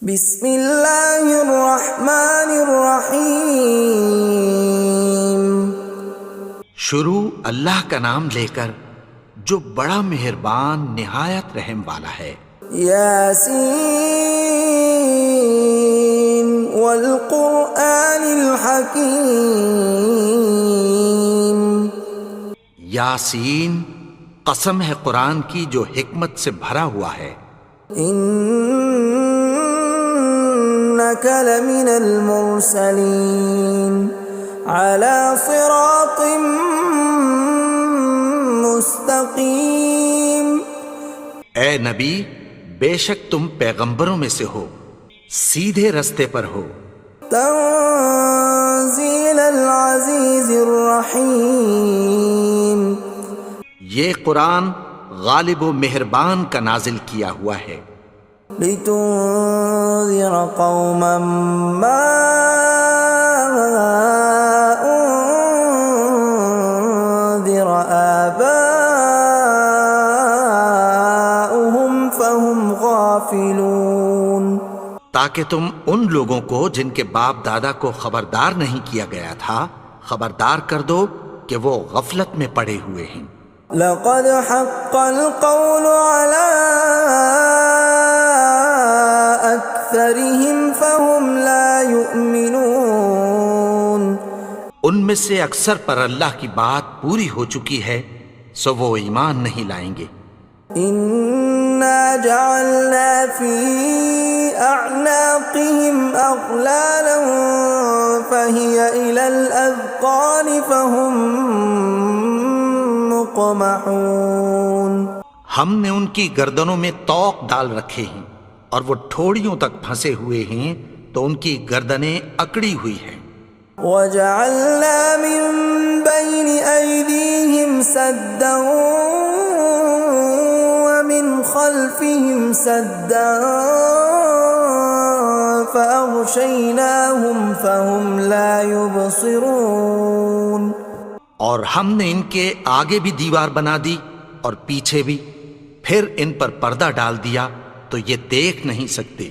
بسم اللہ الرحمن الرحیم۔ شروع اللہ کا نام لے کر جو بڑا مہربان نہایت رحم والا ہے۔ یاسین والقرآن الحکیم۔ یاسین، قسم ہے قرآن کی جو حکمت سے بھرا ہوا ہے۔ انک لمن المرسلین علی صراط مستقیم۔ اے نبی، بے شک تم پیغمبروں میں سے ہو، سیدھے رستے پر ہو۔ تنزیل العزیز الرحیم۔ یہ قرآن غالب و مہربان کا نازل کیا ہوا ہے۔ لتنذر قوما ما انذر آباؤهم فهم غافلون۔ تاکہ تم ان لوگوں کو جن کے باپ دادا کو خبردار نہیں کیا گیا تھا خبردار کر دو کہ وہ غفلت میں پڑے ہوئے ہیں۔ لقد حق القول على أكثرهم فهم لا يؤمنون۔ ان میں سے اکثر پر اللہ کی بات پوری ہو چکی ہے سو وہ ایمان نہیں لائیں گے۔ إنا جعلنا في أعناقهم أغلالا فهي إلى الأذقان فهم مقمحون۔ ہم نے ان کی گردنوں میں طوق ڈال رکھے ہیں اور وہ ٹھوڑیوں تک پھنسے ہوئے ہیں تو ان کی گردنیں اکڑی ہوئی ہیں۔ وجعلنا من بين أيديهم سدا ومن خلفهم سدا فأغشيناهم فهم لا يبصرون۔ اور ہم نے ان کے آگے بھی دیوار بنا دی اور پیچھے بھی، پھر ان پر پردہ ڈال دیا تو یہ دیکھ نہیں سکتے۔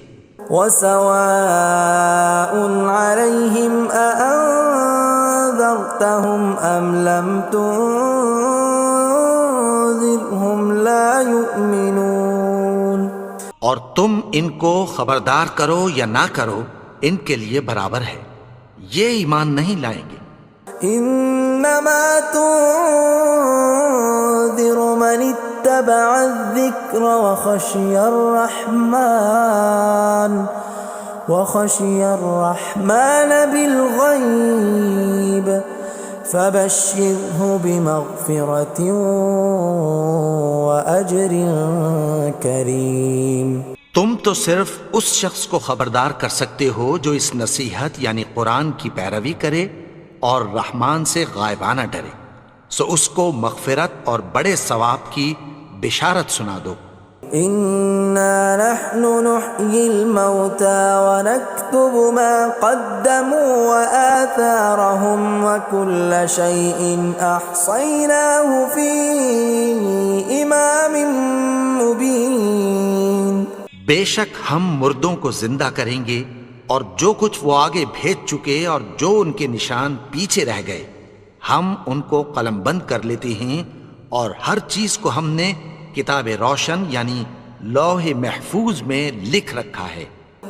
وسواء عليهم أأنذرتهم أم لم تنذرهم لا يؤمنون۔ اور تم ان کو خبردار کرو یا نہ کرو ان کے لیے برابر ہے، یہ ایمان نہیں لائیں گے۔ انما تنذر من اتبع الذکر وخشی الرحمن بالغیب فبشرہ بمغفرۃ واجر کریم۔ تم تو صرف اس شخص کو خبردار کر سکتے ہو جو اس نصیحت یعنی قرآن کی پیروی کرے اور رحمان سے غائبانہ ڈرے، سو اس کو مغفرت اور بڑے ثواب کی بشارت سنا دو۔ انا نحن نحيي الموتى ونكتب ما قدموا وآثارهم وكل شيء احصيناه في امام مبين۔ بے شک ہم مردوں کو زندہ کریں گے اور جو کچھ وہ آگے بھیج چکے اور جو ان کے نشان پیچھے رہ گئے ہم ان کو قلم بند کر لیتے ہیں، اور ہر چیز کو ہم نے کتاب روشن یعنی لوح محفوظ میں لکھ رکھا ہے۔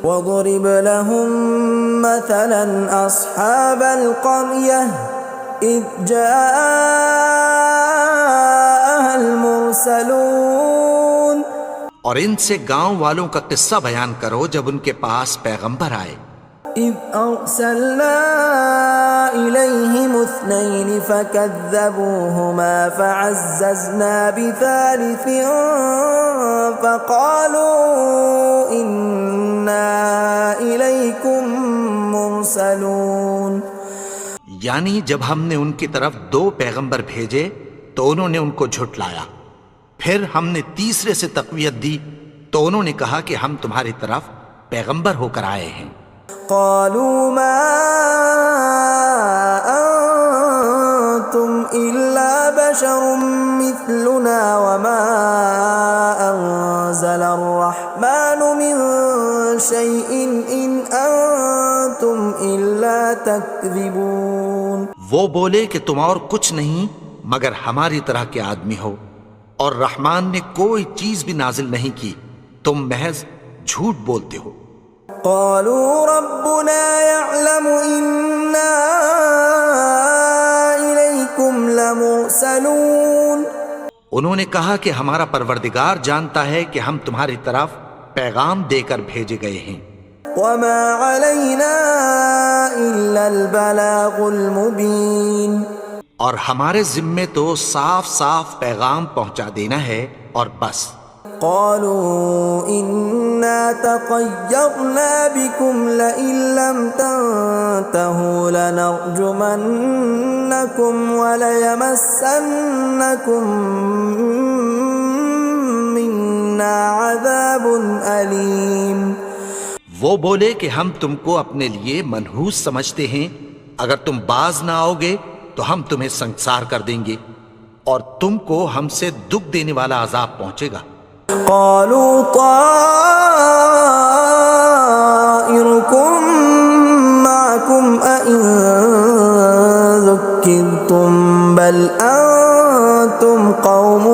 وَضُرِبَ لَهُم مَّثَلًا أَصْحَابَ الْقَرْيَةِ إِذْ جَاءَهَا الْمُرْسَلُونَ۔ اور ان سے گاؤں والوں کا قصہ بیان کرو جب ان کے پاس پیغمبر آئے۔ إِذْ أَرْسَلْنَا إِلَيْهِمُ اثْنَيْنِ فَكَذَّبُوهُمَا فَعَزَّزْنَا بِثَالِثٍ فَقَالُوا إِنَّا إِلَيْكُمْ مُرْسَلُونَ۔ یعنی جب ہم نے ان کی طرف 2 پیغمبر بھیجے تو انہوں نے ان کو جھٹلایا، پھر ہم نے تیسرے سے تقویت دی تو انہوں نے کہا کہ ہم تمہاری طرف پیغمبر ہو کر آئے ہیں۔ قالوا ما أنتم إلا بشر مثلنا وما أنزل الرحمن من شيء إن أنتم إلا تكذبون. وہ بولے کہ تم اور کچھ نہیں مگر ہماری طرح کے آدمی ہو، اور رحمان نے کوئی چیز بھی نازل نہیں کی، تم محض جھوٹ بولتے ہو. قالوا ربنا يعلم إنا إليكم لمرسلون. انہوں نے کہا کہ ہمارا پروردگار جانتا ہے کہ ہم تمہاری طرف پیغام دے کر بھیجے گئے ہیں. وما علينا إلا البلاغ المبين. اور ہمارے ذمے تو صاف صاف پیغام پہنچا دینا ہے اور بس. قالوا إنا تطيرنا بكم لئن لم تنتهوا لنرجمنكم وليمسنكم منا عذاب أليم. وہ بولے کہ ہم تم کو اپنے لیے منحوس سمجھتے ہیں، اگر تم باز نہ آؤ گے تو ہم تمہیں سنسار کر دیں گے اور تم کو ہم سے دکھ دینے والا عذاب پہنچے گا. قالوا طائركم معكم أئن ذكرتم بل أنتم قوم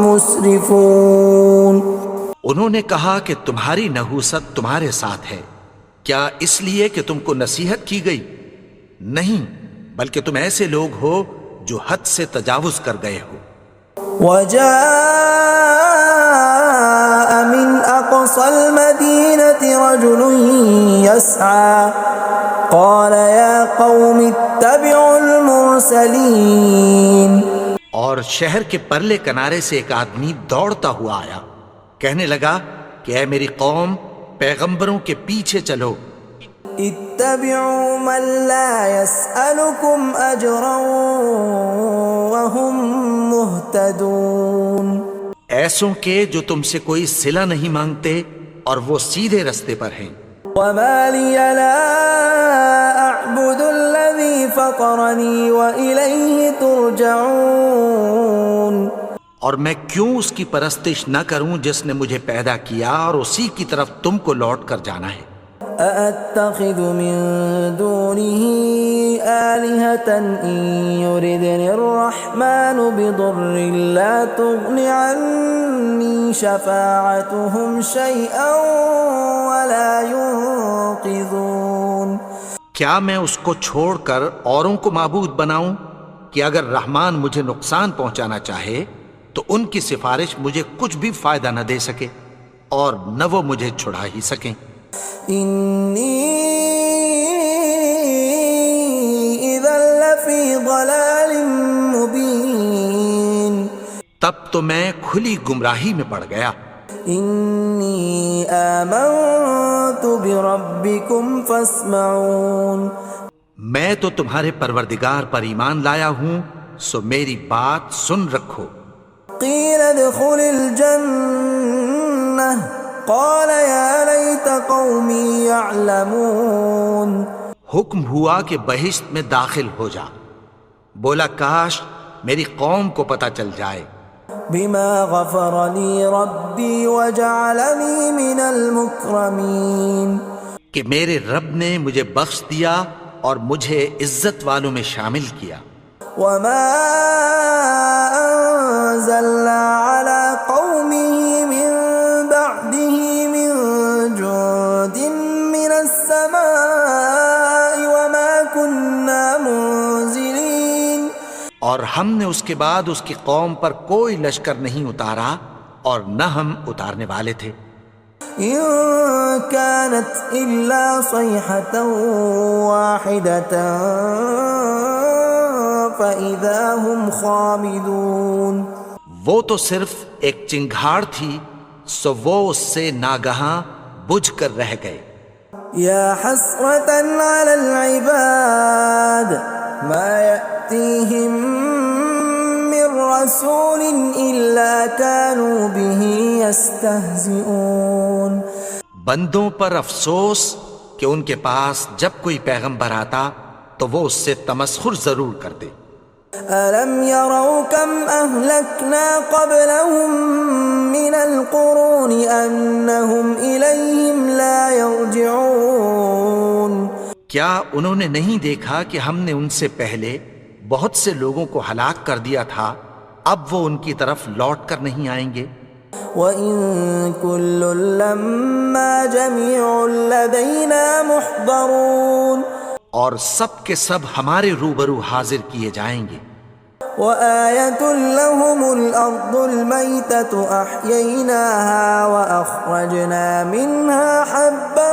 مسرفون. انہوں نے کہا کہ تمہاری نحوست تمہارے ساتھ ہے، کیا اس لیے کہ تم کو نصیحت کی گئی؟ نہیں، بلکہ تم ایسے لوگ ہو جو حد سے تجاوز کر گئے ہو. وجاء من أقصى المدينة رجل يسعى قال يا قوم اتبعوا المرسلين. اور شہر کے پرلے کنارے سے ایک آدمی دوڑتا ہوا آیا، کہنے لگا کہ اے میری قوم، پیغمبروں کے پیچھے چلو. اتبعوا من لا يسألكم أجرا وهم مهتدون. ایسوں کے جو تم سے کوئی صلہ نہیں مانگتے اور وہ سیدھے رستے پر ہیں. وما لي لا أعبد الذي فطرني وإليه ترجعون. اور میں کیوں اس کی پرستش نہ کروں جس نے مجھے پیدا کیا اور اسی کی طرف تم کو لوٹ کر جانا ہے. أأتخذ من دونه آلهة إن يردني الرحمن بضر لا تغن عني شفاعتهم شيئا ولا ينقذون. کیا میں اس کو چھوڑ کر اوروں کو معبود بناؤں کہ اگر رحمان مجھے نقصان پہنچانا چاہے تو ان کی سفارش مجھے کچھ بھی فائدہ نہ دے سکے اور نہ وہ مجھے چھڑا ہی سکیں. إني إذا لفي ضلال مبين. تب تو میں کھلی گمراہی میں پڑ گیا. إني آمنت بربكم فاسمعون. میں تو تمہارے پروردگار پر ایمان لایا ہوں، سو میری بات سن رکھو. قيل ادخل الجنة قال يا ليت قومي يعلمون. حکم ہوا کہ بہشت میں داخل ہو جا. بولا کاش میری قوم کو پتہ چل جائے. بما غفر لي ربي وجعلني من المكرمين. کہ میرے رب نے مجھے بخش دیا اور مجھے عزت والوں میں شامل کیا. وما أنزلنا على قومه من بعده من جند من السماء وما كنا منزلين. اور ہم نے اس کے بعد اس کی قوم پر کوئی لشکر نہیں اتارا اور نہ ہم اتارنے والے تھے. إن كانت إلا صيحة واحدة فإذا هم خامدون. وہ تو صرف ایک چنگھاڑ تھی، سو وہ اس سے ناگہاں بجھ کر رہ گئے. يا حسرة على العباد ما يأتيهم من رسول إلا كانوا به يستهزئون. بندوں پر افسوس کہ ان کے پاس جب کوئی پیغمبر آتا تو وہ اس سے تمسخر ضرور کرتے. ألم يروا كم أهلكنا قبلهم من القرون أنهم إليهم لا يرجعون کیا انہوں نے نہیں دیکھا کہ ہم نے ان سے پہلے بہت سے لوگوں کو ہلاک کر دیا تھا، اب وہ ان کی طرف لوٹ کر نہیں آئیں گے؟ وَإِن كُلٌّ لَّمَّا جَمِيعٌ لَّدَيْنَا مُحْضَرُونَ اور سب کے سب ہمارے روبرو حاضر کیے جائیں گے۔ وَآيَةٌ لَّهُمُ الْأَرْضُ الْمَيْتَةُ أَحْيَيْنَاهَا وَأَخْرَجْنَا مِنْهَا حَبًّا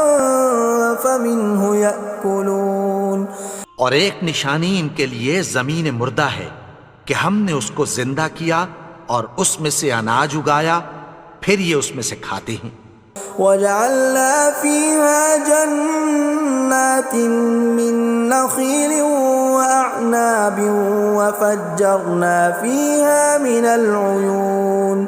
فَمِنْهُ يَأْكُلُونَ اور ایک نشانی ان کے لیے زمین مردہ ہے کہ ہم نے اس کو زندہ کیا اور اس میں سے اناج اگایا، پھر یہ اس میں سے کھاتے ہیں۔ وَجَعَلْنَا فِيهَا جَنَّاتٍ مِّن نَّخِيلٍ وَأَعْنَابٍ وَفَجَّرْنَا فِيهَا مِنَ الْعُيُونِ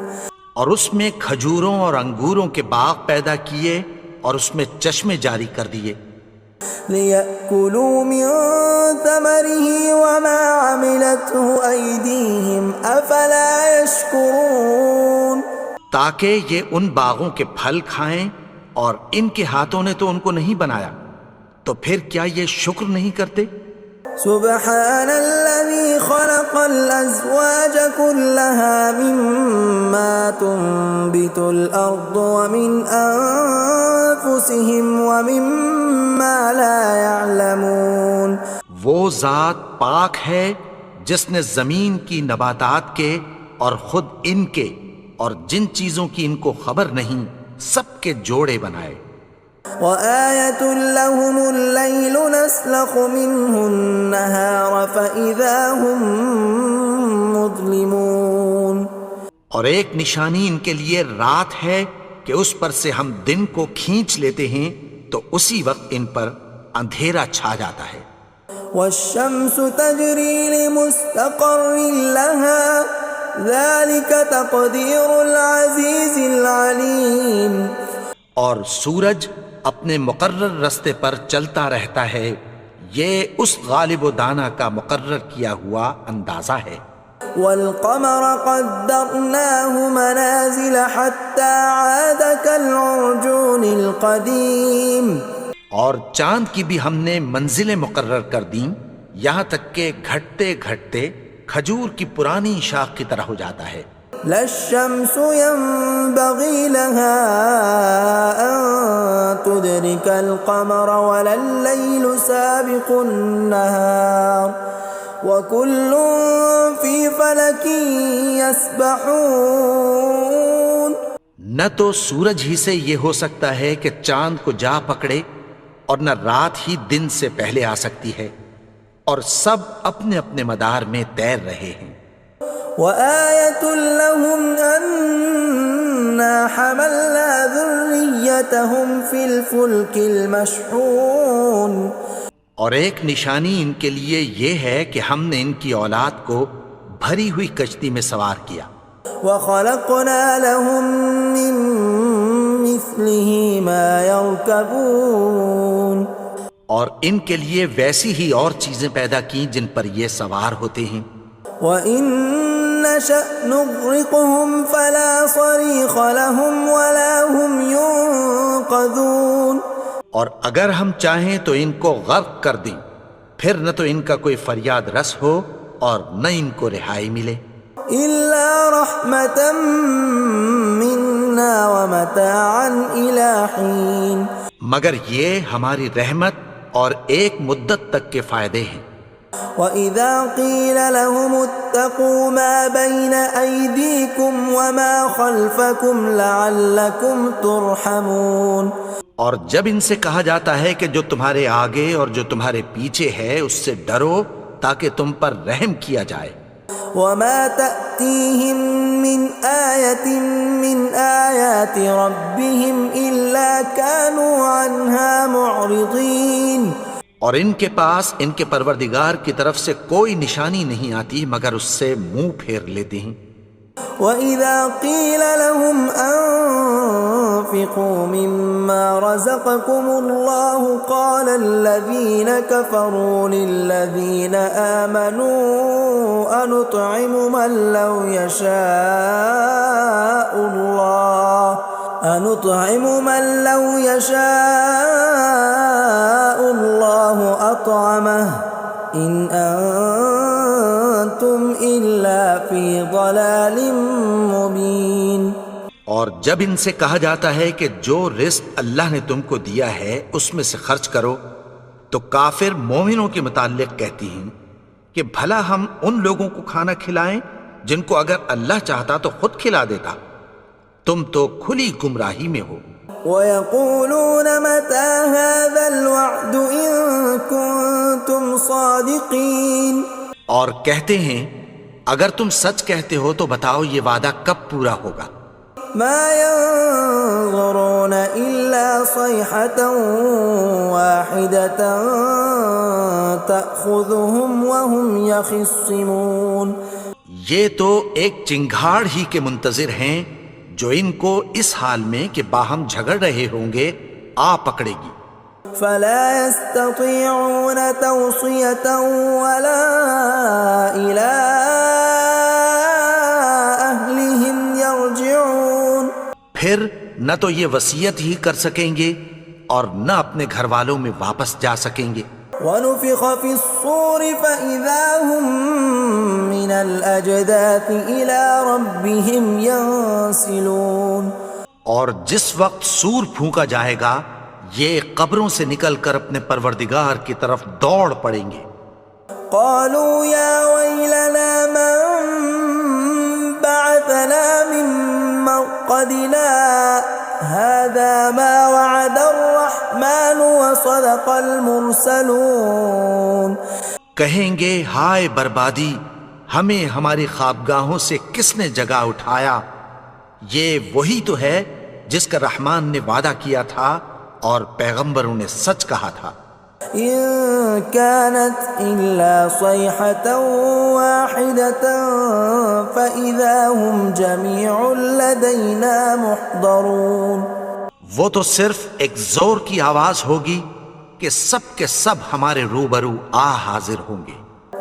اور اس میں کھجوروں اور انگوروں کے باغ پیدا کیے اور اس میں چشمے جاری کر دیے، لِيَأْكُلُوا مِن ثَمَرِهِ وَمَا عَمِلَتْهُ أَيْدِيهِمْ أَفَلَا يَشْكُرُونَ تاکہ یہ ان باغوں کے پھل کھائیں، اور ان کے ہاتھوں نے تو ان کو نہیں بنایا، تو پھر کیا یہ شکر نہیں کرتے؟ سبحان الذي خلق الأزواج كلها مما تنبت الأرض ومن أنفسهم ومما لا يعلمون وہ ذات پاک ہے جس نے زمین کی نباتات کے اور خود ان کے اور جن چیزوں کی ان کو خبر نہیں سب کے جوڑے بنائے۔ وآية لهم الليل نسلخ منه النهار فإذا هم مظلمون اور ایک نشانی ان کے لیے رات ہے کہ اس پر سے ہم دن کو کھینچ لیتے ہیں تو اسی وقت ان پر اندھیرا چھا جاتا ہے۔ والشمس تجري لمستقر لها ذلك تقدير العزيز العليم اور سورج اپنے مقرر رستے پر چلتا رہتا ہے، یہ اس غالب و دانا کا مقرر کیا ہوا اندازہ ہے۔ والقمر قدرناه منازل حتى عاد كالعرجون القديم اور چاند کی بھی ہم نے منزلیں مقرر کر دیں، یہاں تک کہ گھٹتے گھٹتے کھجور کی پرانی شاخ کی طرح ہو جاتا ہے۔ لا الشمس ينبغي لها أن تدرك القمر ولا الليل سابق النهار وكل في فلك يسبحون نہ تو سورج ہی سے یہ ہو سکتا ہے کہ چاند کو جا پکڑے، اور نہ رات ہی دن سے پہلے آ سکتی ہے، اور سب اپنے اپنے مدار میں تیر رہے ہیں۔ وآية لهم أنا حملنا ذريتهم في الفلك المشحون اور ایک نشانی ان کے لیے یہ ہے کہ ہم نے ان کی اولاد کو بھری ہوئی کشتی میں سوار کیا۔ وخلقنا لهم من مثله ما يركبون اور ان کے لیے ویسی ہی اور چیزیں پیدا کی جن پر یہ سوار ہوتے ہیں۔ وَإِن نَّشَأْ نُغْرِقْهُمْ فَلَا صَرِيخَ لَهُمْ وَلَا هُمْ يُنقَذُونَ اور اگر ہم چاہیں تو ان کو غرق کر دیں، پھر نہ تو ان کا کوئی فریاد رس ہو اور نہ ان کو رہائی ملے۔ إِلَّا رَحْمَةً مِّنَّا وَمَتَاعًا إِلَىٰ حِينٍ مگر یہ ہماری رحمت اور ایک مدت تک کے فائدے ہیں۔ وَإِذَا قِيلَ لَهُمُ اتَّقُوا مَا بَيْنَ أَيْدِيكُمْ وَمَا خَلْفَكُمْ لَعَلَّكُمْ تُرْحَمُونَ اور جب ان سے کہا جاتا ہے کہ جو تمہارے آگے اور جو تمہارے پیچھے ہے اس سے ڈرو تاکہ تم پر رحم کیا جائے۔ وَمَا تَأْتِيهِم مِّنْ آيَةٍ مِّنْ آيَاتِ رَبِّهِمْ إِلَّا كَانُوا عَنْهَا مُعْرِضِينَ اور ان کے پاس ان کے پروردگار کی طرف سے کوئی نشانی نہیں آتی مگر اس سے منہ پھیر لیتے ہیں۔ وَإِذَا قِيلَ لَهُمْ أَنفِقُوا مِمَّا رَزَقَكُمُ اللَّهُ قَالَ الَّذِينَ كَفَرُوا لِلَّذِينَ آمَنُوا أَنُطْعِمُ مَن لَّوْ يَشَاءُ اللَّهُ أَطْعَمَهُ إِنْ أَنْتُمْ إِلَّا فِي ضَلَالٍ مُبِينٍ۔ اور جب ان سے کہا جاتا ہے کہ جو رزق اللہ نے تم کو دیا ہے اس میں سے خرچ کرو، تو کافر مومنوں کے متعلق کہتی ہیں کہ بھلا ہم ان لوگوں کو کھانا کھلائیں جن کو اگر اللہ چاہتا تو خود کھلا دیتا، تم تو کھلی گمراہی میں ہو۔ وَيَقُولُونَ مَتَى هَذَا الْوَعْدُ إِن كُنتُمْ صَادِقِينَ، اور کہتے ہیں اگر تم سچ کہتے ہو تو بتاؤ یہ وعدہ کب پورا ہوگا۔ مَا يَنظُرُونَ إِلَّا صَيْحَةً وَاحِدَةً تَأْخُذُهُمْ وَهُمْ يَخِصِّمُونَ، یہ تو ایک چنگھاڑ ہی کے منتظر ہیں جو ان کو اس حال میں کہ باہم جھگڑ رہے ہوں گے آ پکڑے گی۔ فَلَا يَسْتَطِيعُونَ تَوْصِيَةً وَلَا إِلَىٰ أَهْلِهِمْ يَرْجِعُونَ، پھر نہ تو یہ وصیت ہی کر سکیں گے اور نہ اپنے گھر والوں میں واپس جا سکیں گے۔ وَنُفِخَ فِي الصُّورِ فَإِذَا هُم مِّنَ الْأَجْدَاثِ إِلَىٰ رَبِّهِمْ يَنسِلُونَ، اور جس وقت سور پھونکا جائے گا یہ قبروں سے نکل کر اپنے پروردگار کی طرف دوڑ پڑیں گے۔ قَالُوا يَا وَيْلَنَا مَن بَعَثَنَا مِن مَّرْقَدِنَا هَٰذَا مَا وَعَدَ الرَّحْمَٰنُ وَصَدَقَ الْمُرْسَلُونَ، کہیں گے ہائے بربادی، ہمیں ہماری خوابگاہوں سے کس نے جگا اٹھایا، یہ وہی تو ہے جس کا رحمان نے وعدہ کیا تھا اور پیغمبروں نے سچ کہا تھا۔ إِن كَانَتْ إِلَّا صَيْحَةً وَاحِدَةً فَإِذَا هُمْ جَمِيعٌ لَدَيْنَا مُحْضَرُونَ، وہ تو صرف ایک زور کی آواز ہوگی کہ سب کے سب ہمارے روبرو آ حاضر ہوں گے۔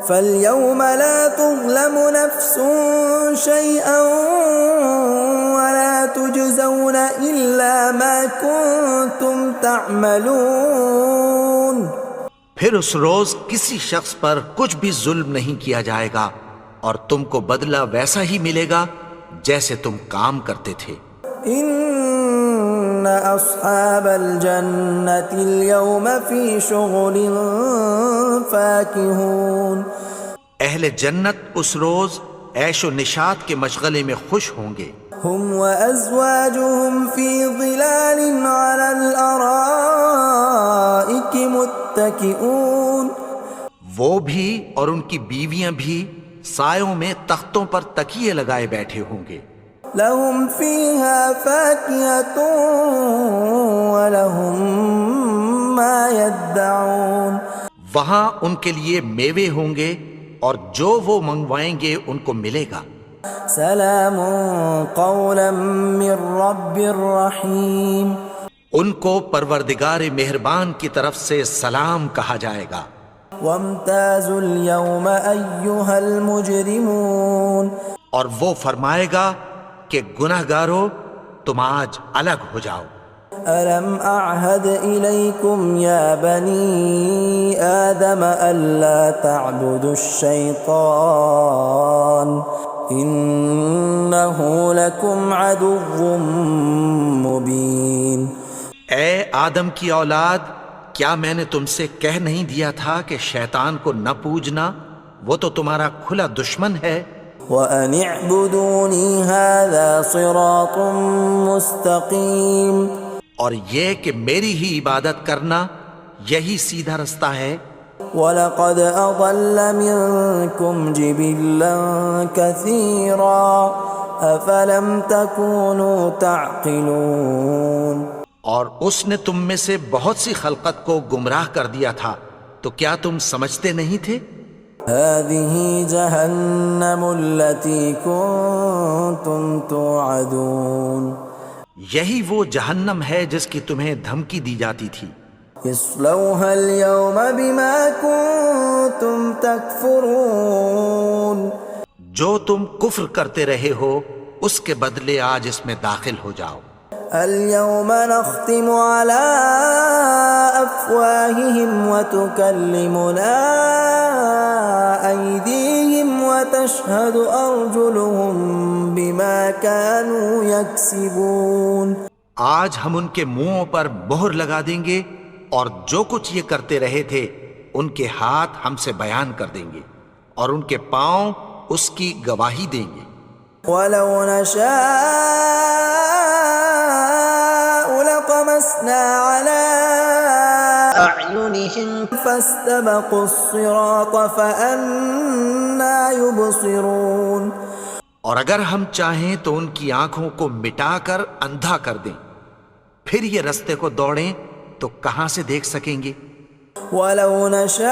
فَالْيَوْمَ لَا تُظْلَمُ نَفْسٌ شَيْئًا وَلَا تُجْزَوْنَ إِلَّا مَا كُنتُمْ تَعْمَلُونَ، پھر اس روز کسی شخص پر کچھ بھی ظلم نہیں کیا جائے گا اور تم کو بدلہ ویسا ہی ملے گا جیسے تم کام کرتے تھے۔ إِنَّ أَصْحَابَ الْجَنَّةِ الْيَوْمَ فِي شُغُلٍ فَاكِهُونَ، اہل جنت اس روز عیش و نشاط کے مشغلے میں خوش ہوں گے۔ هُمْ وَأَزْوَاجُهُمْ فِي ظِلَالٍ عَلَى الْأَرَائِكِ مُتَّكِئُونَ، وہ بھی اور ان کی بیویاں بھی سایوں میں تختوں پر تکیے لگائے بیٹھے ہوں گے۔ لَهُمْ فِيهَا فَاكِهَةٌ وَلَهُمْ مَا يَدَّعُونَ، وہاں ان کے لیے میوے ہوں گے اور جو وہ منگوائیں گے ان کو ملے گا۔ سلام قولا من رب رحیم، ان کو پروردگار مہربان کی طرف سے سلام کہا جائے گا۔ وامتازوا اليوم ایھا المجرمون، اور وہ فرمائے گا کہ گنہگارو تم آج الگ ہو جاؤ۔ ألم أعهد إليكم يا بني آدم ألا تعبدوا الشيطان إنه لكم عدو مبين۔ اے آدم کی اولاد، کیا میں نے تم سے کہہ نہیں دیا تھا کہ شیطان کو نہ پوجنا، وہ تو تمہارا کھلا دشمن ہے۔ وَأَنِ اعْبُدُونِي هَذَا صِرَاطٌ مُسْتَقِيمٌ، اور یہ کہ میری ہی عبادت کرنا یہی سیدھا رستہ ہے۔ وَلَقَدْ أَضَلَّ مِنكُمْ جِبِلًّا كَثِيرًا أَفَلَمْ تَكُونُوا تَعْقِلُونَ، اور اس نے تم میں سے بہت سی خلقت کو گمراہ کر دیا تھا، تو کیا تم سمجھتے نہیں تھے؟ هذه جهنم التي كنتم توعدون یہی وہ جہنم ہے جس کی تمہیں دھمکی دی جاتی تھی. اصلوها اليوم بما كنتم تكفرون جو تم کفر کرتے رہے ہو اس کے بدلے آج اس میں داخل ہو جاؤ. اليوم نختم على أفواههم وتكلمنا أيديهم وتشهد أرجلهم بما كانوا يكسبون. آج ہم ان کے منہوں پر مہر لگا دیں گے اور جو کچھ یہ کرتے رہے تھے ان کے ہاتھ ہم سے بیان کر دیں گے اور ان کے پاؤں اس کی گواہی دیں گے. وَلَوْ نَشَاءُ لَطَمَسْنَا عَلَىٰ أَعْيُنِهِمْ فَاسْتَبَقُوا الصِّرَاطَ فَأَنَّىٰ يُبْصِرُونَ. اور اگر ہم چاہیں تو ان کی آنکھوں کو مٹا کر اندھا کر دیں، پھر یہ رستے کو دوڑیں تو کہاں سے دیکھ سکیں گے. وَلَوْ نَشَاءُ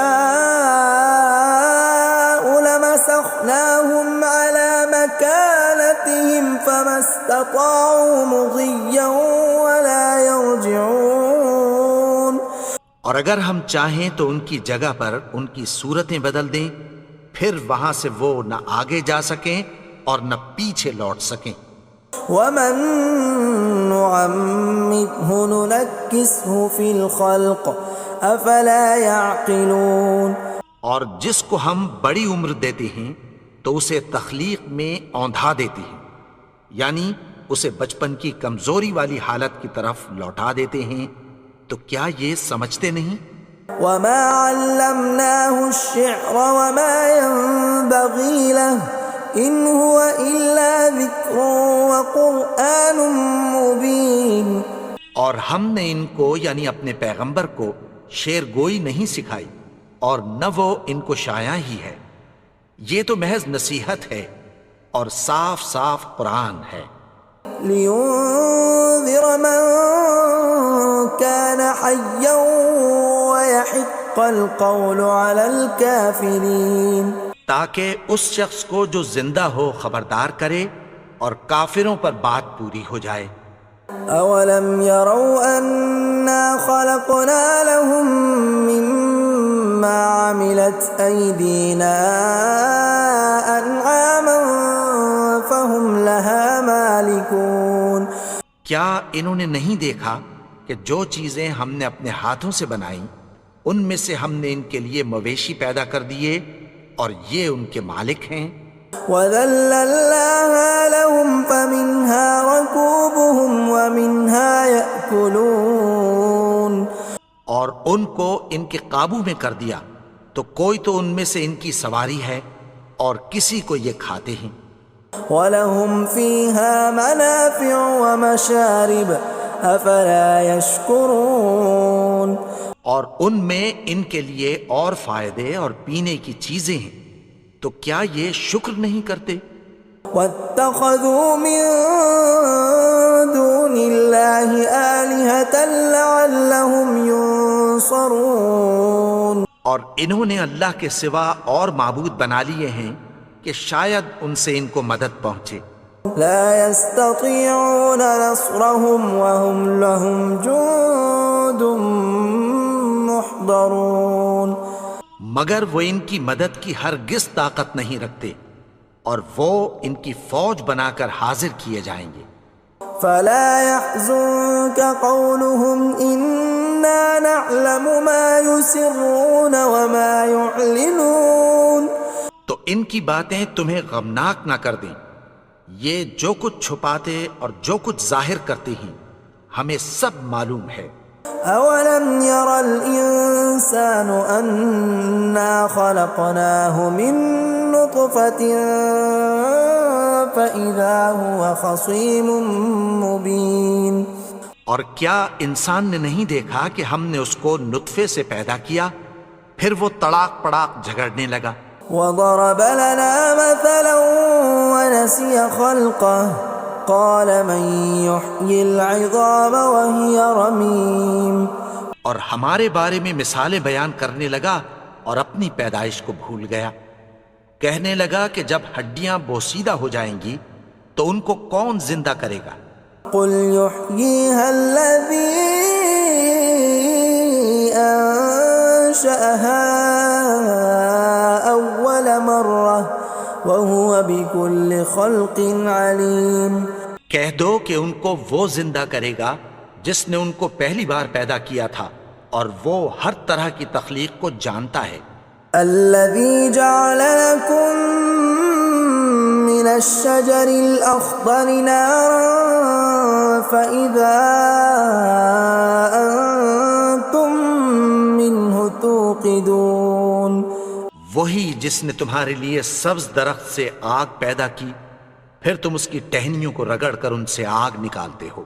لَمَسَخْنَاهُمْ عَلَىٰ مَكَانَتِهِمْ فَمَا اسْتَطَاعُوا مُضِيًّا وَلَا يَرْجِعُونَ. اور اگر ہم چاہیں تو ان کی جگہ پر ان کی صورتیں بدل دیں، پھر وہاں سے وہ نہ آگے جا سکیں اور نہ پیچھے لوٹ سکیں. وَمَن نُّعَمِّرْهُ نُنَكِّسْهُ فِي الْخَلْقِ أَفَلَا يَعْقِلُونَ. اور جس کو ہم بڑی عمر دیتے ہیں تو اسے تخلیق میں اوندھا دیتے ہیں، یعنی اسے بچپن کی کمزوری والی حالت کی طرف لوٹا دیتے ہیں. تو کیا یہ سمجھتے نہیں؟ وَمَا عَلَّمْنَاهُ الشِّعْرَ وَمَا يَنبَغِي لَهُ إِنْ هُوَ إِلَّا ذِكْرٌ وَقُرْآنٌ مُبِينٌ. اور ہم نے ان کو یعنی اپنے پیغمبر کو شعر گوئی نہیں سکھائی اور نہ وہ ان کو شایع ہی ہے، یہ تو محض نصیحت ہے اور صاف صاف قرآن ہے. لِيُنذِرَ مَن كَانَ حَيًّا وَيَحِقَّ الْقَوْلُ عَلَى الْكَافِرِينَ. تاکہ اس شخص کو جو زندہ ہو خبردار کرے اور کافروں پر بات پوری ہو جائے. أَوَلَمْ يَرَوْا أَنَّا خَلَقْنَا لَهُم مِّمَّا عَمِلَتْ أَيْدِينَا أَنْعَامًا فَهُمْ لَهَا مَالِكُونَ. کیا انہوں نے نہیں دیکھا کہ جو چیزیں ہم نے اپنے ہاتھوں سے بنائیں ان میں سے ہم نے ان کے لیے مویشی پیدا کر دیے اور یہ ان کے مالک ہیں. وَذَلَّلْنَاهَا لَهُمْ فَمِنْهَا رَكُوبُهُمْ وَمِنْهَا يَأْكُلُونَ. اور ان کو ان کے قابو میں کر دیا تو کوئی تو ان میں سے ان کی سواری ہے اور کسی کو یہ کھاتے ہیں. وَلَهُمْ فِيهَا مَنَافِعُ وَمَشَارِبُ أَفَلَا يَشْكُرُونَ. اور ان میں ان کے لیے اور فائدے اور پینے کی چیزیں ہیں، تو کیا یہ شکر نہیں کرتے؟ وَاتَّخَذُوا مِن دُونِ اللَّهِ آلِهَةً لَعَلَّهُمْ يُنصَرُونَ. اور انہوں نے اللہ کے سوا اور معبود بنا لیے ہیں کہ شاید ان سے ان کو مدد پہنچے. لا يستطيعون نصرهم وهم لهم جند محضرون. مگر وہ ان کی مدد کی ہرگز طاقت نہیں رکھتے اور وہ ان کی فوج بنا کر حاضر کیے جائیں گے. فلا يحزنك قولهم إنا نعلم ما يسرون وما يعلنون. تو ان کی باتیں تمہیں غمناک نہ کر دیں، یہ جو کچھ چھپاتے اور جو کچھ ظاہر کرتے ہیں ہمیں سب معلوم ہے. أولم ير الإنسان أنا خلقناه من نطفة فإذا هو خصيم مبين. اور کیا انسان نے نہیں دیکھا کہ ہم نے اس کو نطفے سے پیدا کیا پھر وہ تڑاک پڑاک جھگڑنے لگا. وضرب لنا مثلا ونسي خلقه قال من يحيي العظام وهي رميم. اور ہمارے بارے میں مثالیں بیان کرنے لگا اور اپنی پیدائش کو بھول گیا. کہنے لگا کہ جب ہڈیاں بوسیدہ ہو جائیں گی تو ان کو کون زندہ کرے گا؟ قل يحييها الذي أنشأها أول مرة وهو بكل خلق عليم۔ کہہ دو کہ ان کو وہ زندہ کرے گا جس نے ان کو پہلی بار پیدا کیا تھا اور وہ ہر طرح کی تخلیق کو جانتا ہے۔ الذي جعل لكم من الشجر الأخضر نارا فإذا أنتم منه توقدون۔ وہی جس نے تمہارے لیے سبز درخت سے آگ پیدا کی، پھر تم اس کی ٹہنیوں کو رگڑ کر ان سے آگ نکالتے ہو۔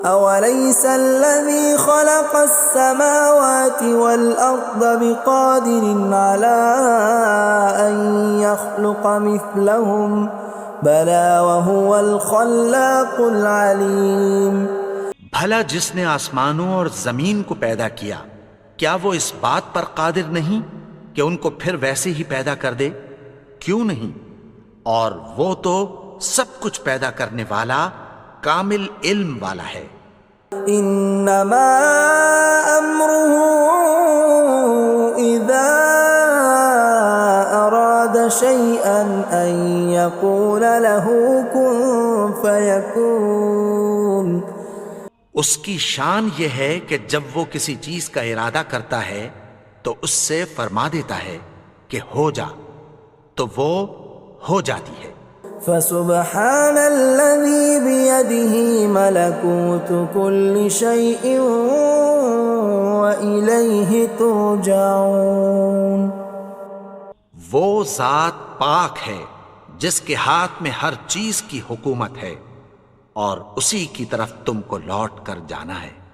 أوليس الذي خلق السماوات والأرض بقادر على أن يخلق مثلهم بلى وهو الخلاق العليم۔ بھلا جس نے آسمانوں اور زمین کو پیدا کیا، کیا وہ اس بات پر قادر نہیں کہ ان کو پھر ویسے ہی پیدا کر دے؟ کیوں نہیں؟ اور وہ تو سب کچھ پیدا کرنے والا، کامل علم والا ہے۔ انما امره اذا اراد شيئا ان يقول له كن فيكون۔ اس کی شان یہ ہے کہ جب وہ کسی چیز کا ارادہ کرتا ہے تو اس سے فرما دیتا ہے کہ ہو جا، تو وہ ہو جاتی ہے۔ فسبحان الذي بيده ملكوت كل شيء وإليه ترجعون۔ وہ ذات پاک ہے جس کے ہاتھ میں ہر چیز کی حکومت ہے اور اسی کی طرف تم کو لوٹ کر جانا ہے۔